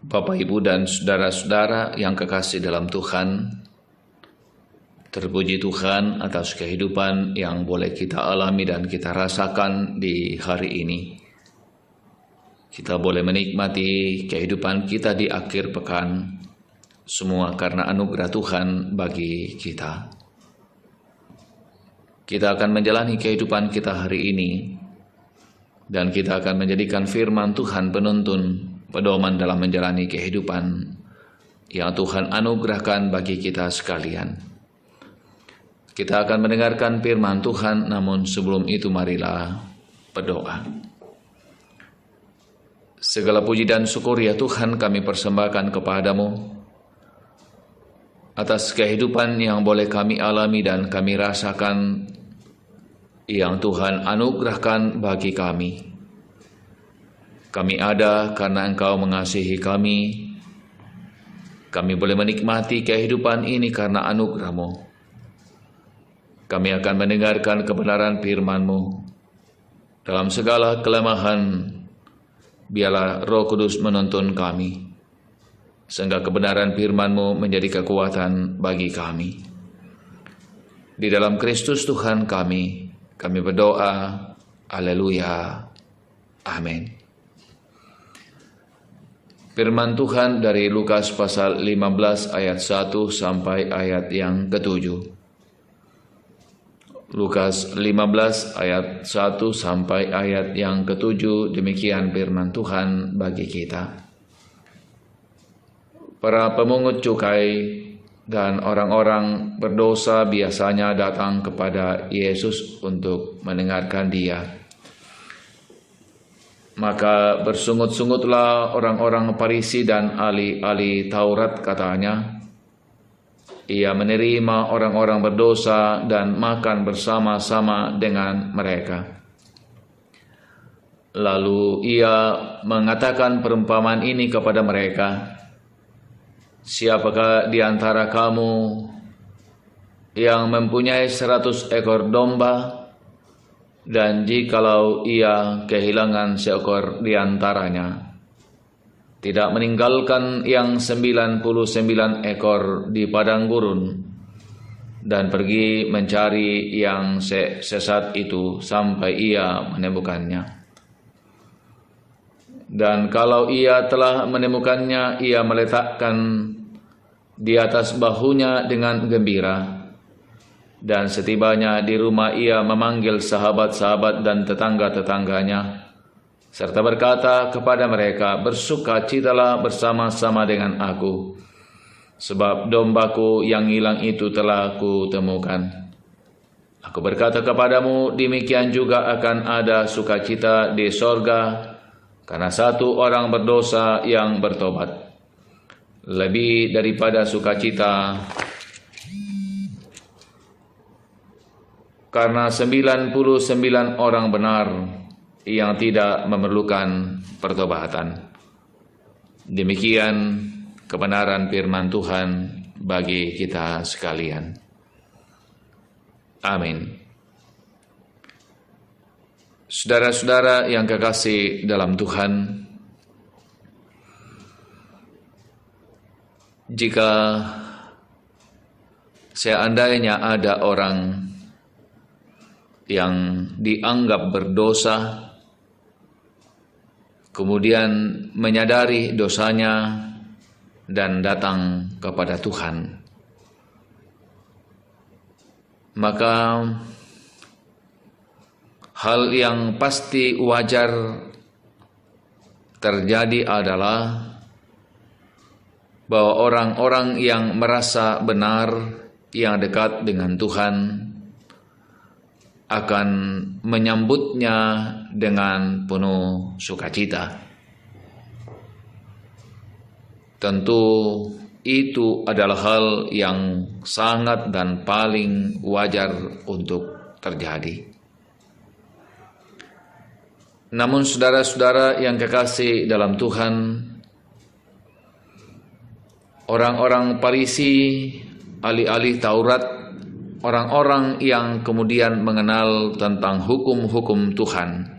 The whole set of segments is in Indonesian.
Bapak, Ibu, dan saudara-saudara yang kekasih dalam Tuhan, terpuji Tuhan atas kehidupan yang boleh kita alami dan kita rasakan di hari ini. Kita boleh menikmati kehidupan kita di akhir pekan, semua karena anugerah Tuhan bagi kita. Kita akan menjalani kehidupan kita hari ini, dan kita akan menjadikan firman Tuhan penuntun pedoman dalam menjalani kehidupan yang Tuhan anugerahkan bagi kita sekalian. Kita akan mendengarkan firman Tuhan, namun sebelum itu marilah berdoa. Segala puji dan syukur ya Tuhan kami persembahkan kepadamu atas kehidupan yang boleh kami alami dan kami rasakan yang Tuhan anugerahkan bagi kami. Kami ada karena Engkau mengasihi kami. Kami boleh menikmati kehidupan ini karena anugerah-Mu. Kami akan mendengarkan kebenaran firman-Mu. Dalam segala kelemahan, biarlah Roh Kudus menuntun kami, sehingga kebenaran firman-Mu menjadi kekuatan bagi kami. Di dalam Kristus Tuhan kami berdoa. Haleluya. Amin. Firman Tuhan dari Lukas pasal 15 ayat 1 sampai ayat yang ke-7. Lukas 15 ayat 1 sampai ayat yang ke-7, demikian firman Tuhan bagi kita. Para pemungut cukai dan orang-orang berdosa biasanya datang kepada Yesus untuk mendengarkan Dia. Maka bersungut-sungutlah orang-orang Farisi dan ahli-ahli Taurat, katanya. Ia menerima orang-orang berdosa dan makan bersama-sama dengan mereka. Lalu ia mengatakan perumpamaan ini kepada mereka. Siapakah di antara kamu yang mempunyai 100 ekor domba, dan jikalau ia kehilangan seekor di antaranya, tidak meninggalkan yang 99 ekor di padang gurun, dan pergi mencari yang sesat itu sampai ia menemukannya. Dan kalau ia telah menemukannya, ia meletakkan di atas bahunya dengan gembira. Dan setibanya di rumah ia memanggil sahabat-sahabat dan tetangga-tetangganya, serta berkata kepada mereka, bersukacitalah bersama-sama dengan aku, sebab dombaku yang hilang itu telah kutemukan. Aku berkata kepadamu, demikian juga akan ada sukacita di sorga karena satu orang berdosa yang bertobat, lebih daripada sukacita karena 99 orang benar yang tidak memerlukan pertobatan. Demikian kebenaran firman Tuhan bagi kita sekalian. Amin. Saudara-saudara yang kekasih dalam Tuhan, jika seandainya ada orang yang dianggap berdosa, kemudian menyadari dosanya dan datang kepada Tuhan, maka hal yang pasti wajar terjadi adalah bahwa orang-orang yang merasa benar, yang dekat dengan Tuhan, akan menyambutnya dengan penuh sukacita. Tentu itu adalah hal yang sangat dan paling wajar untuk terjadi. Namun saudara-saudara yang kekasih dalam Tuhan, orang-orang Farisi, ahli-ahli Taurat, orang-orang yang kemudian mengenal tentang hukum-hukum Tuhan,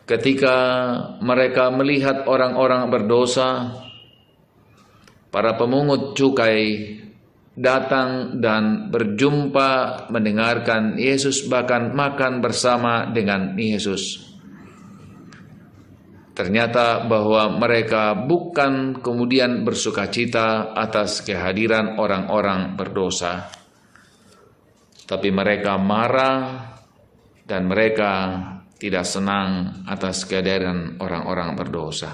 ketika mereka melihat orang-orang berdosa, para pemungut cukai datang dan berjumpa, mendengarkan Yesus, bahkan makan bersama dengan Yesus. Ternyata bahwa mereka bukan kemudian bersukacita atas kehadiran orang-orang berdosa, tapi mereka marah dan mereka tidak senang atas kehadiran orang-orang berdosa.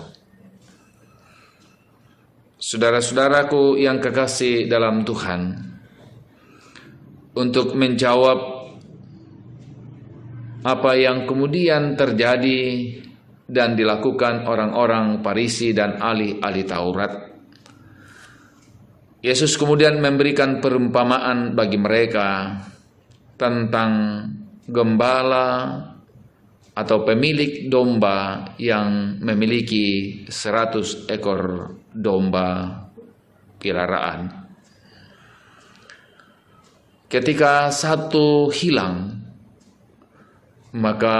Saudara-saudaraku yang kekasih dalam Tuhan, untuk menjawab apa yang kemudian terjadi dan dilakukan orang-orang Farisi dan ahli-ahli Taurat, Yesus kemudian memberikan perumpamaan bagi mereka tentang gembala atau pemilik domba yang memiliki 100 ekor domba piaraan. Ketika satu hilang, maka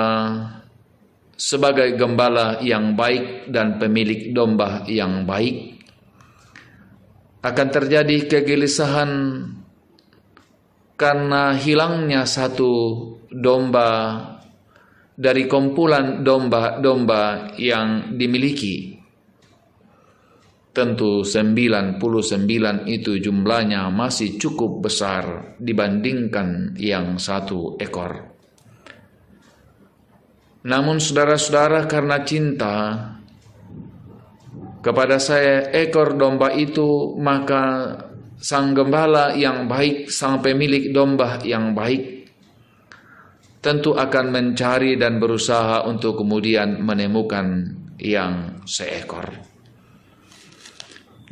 sebagai gembala yang baik dan pemilik domba yang baik, akan terjadi kegelisahan karena hilangnya satu domba dari kumpulan domba-domba yang dimiliki. Tentu 99 itu jumlahnya masih cukup besar dibandingkan yang 1 ekor. Namun saudara-saudara, karena cinta kepada saya ekor domba itu, maka sang gembala yang baik, sang pemilik domba yang baik, tentu akan mencari dan berusaha untuk kemudian menemukan yang seekor.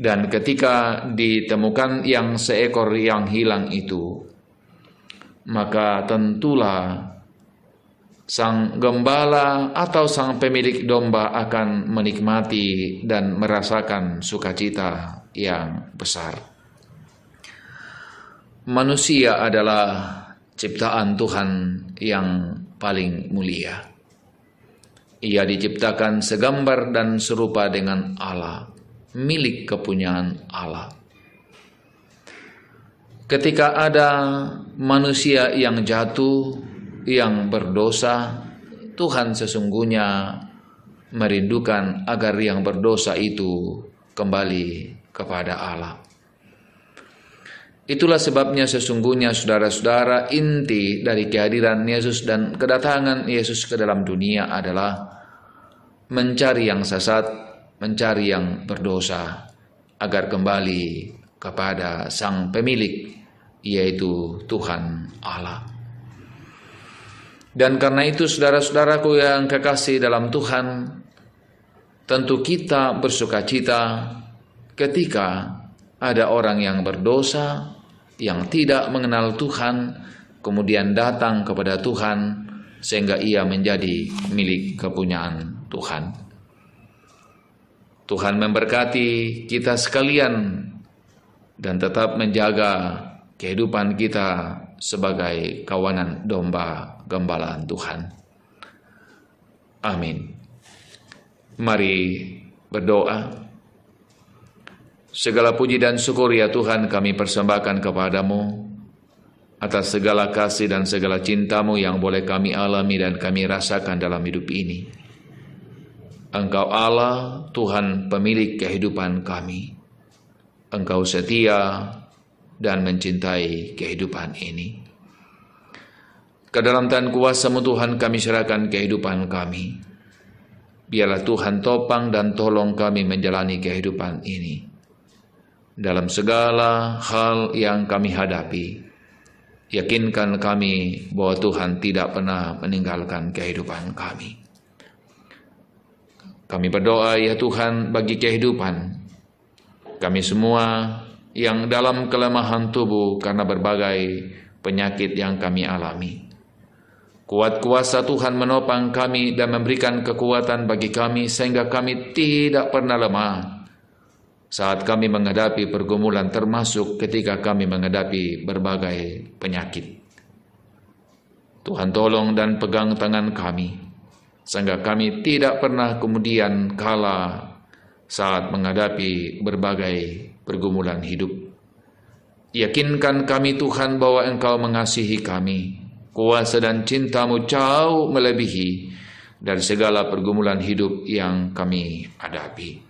Dan ketika ditemukan yang seekor yang hilang itu, maka tentulah sang gembala atau sang pemilik domba akan menikmati dan merasakan sukacita yang besar. Manusia adalah ciptaan Tuhan yang paling mulia. Ia diciptakan segambar dan serupa dengan Allah, milik kepunyaan Allah. Ketika ada manusia yang jatuh, yang berdosa, Tuhan sesungguhnya merindukan agar yang berdosa itu kembali kepada Allah. Itulah sebabnya sesungguhnya saudara-saudara, inti dari kehadiran Yesus dan kedatangan Yesus ke dalam dunia adalah mencari yang sesat, mencari yang berdosa, agar kembali kepada sang pemilik, yaitu Tuhan Allah. Dan karena itu saudara-saudaraku yang kekasih dalam Tuhan, tentu kita bersukacita ketika ada orang yang berdosa, yang tidak mengenal Tuhan, kemudian datang kepada Tuhan, sehingga ia menjadi milik kepunyaan Tuhan. Tuhan memberkati kita sekalian dan tetap menjaga kehidupan kita sebagai kawanan domba gembalaan Tuhan. Amin. Mari berdoa. Segala puji dan syukur ya Tuhan kami persembahkan kepadamu atas segala kasih dan segala cintamu yang boleh kami alami dan kami rasakan dalam hidup ini. Engkau Allah, Tuhan pemilik kehidupan kami. Engkau setia dan mencintai kehidupan ini. Ke dalam tangan kuasa-Mu Tuhan kami serahkan kehidupan kami. Biarlah Tuhan topang dan tolong kami menjalani kehidupan ini. Dalam segala hal yang kami hadapi, yakinkan kami bahwa Tuhan tidak pernah meninggalkan kehidupan kami. Kami berdoa ya Tuhan bagi kehidupan kami semua yang dalam kelemahan tubuh karena berbagai penyakit yang kami alami. Kuat kuasa Tuhan menopang kami dan memberikan kekuatan bagi kami sehingga kami tidak pernah lemah saat kami menghadapi pergumulan, termasuk ketika kami menghadapi berbagai penyakit. Tuhan tolong dan pegang tangan kami. sehingga kami tidak pernah kemudian kalah saat menghadapi berbagai pergumulan hidup. Yakinkan kami Tuhan bahwa Engkau mengasihi kami. Kuasa dan cinta-Mu jauh melebihi dari segala pergumulan hidup yang kami hadapi.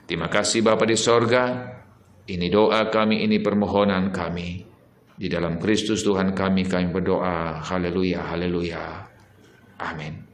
Terima kasih Bapa di sorga. Ini doa kami, ini permohonan kami. Di dalam Kristus Tuhan kami berdoa. Haleluya, haleluya. Amin.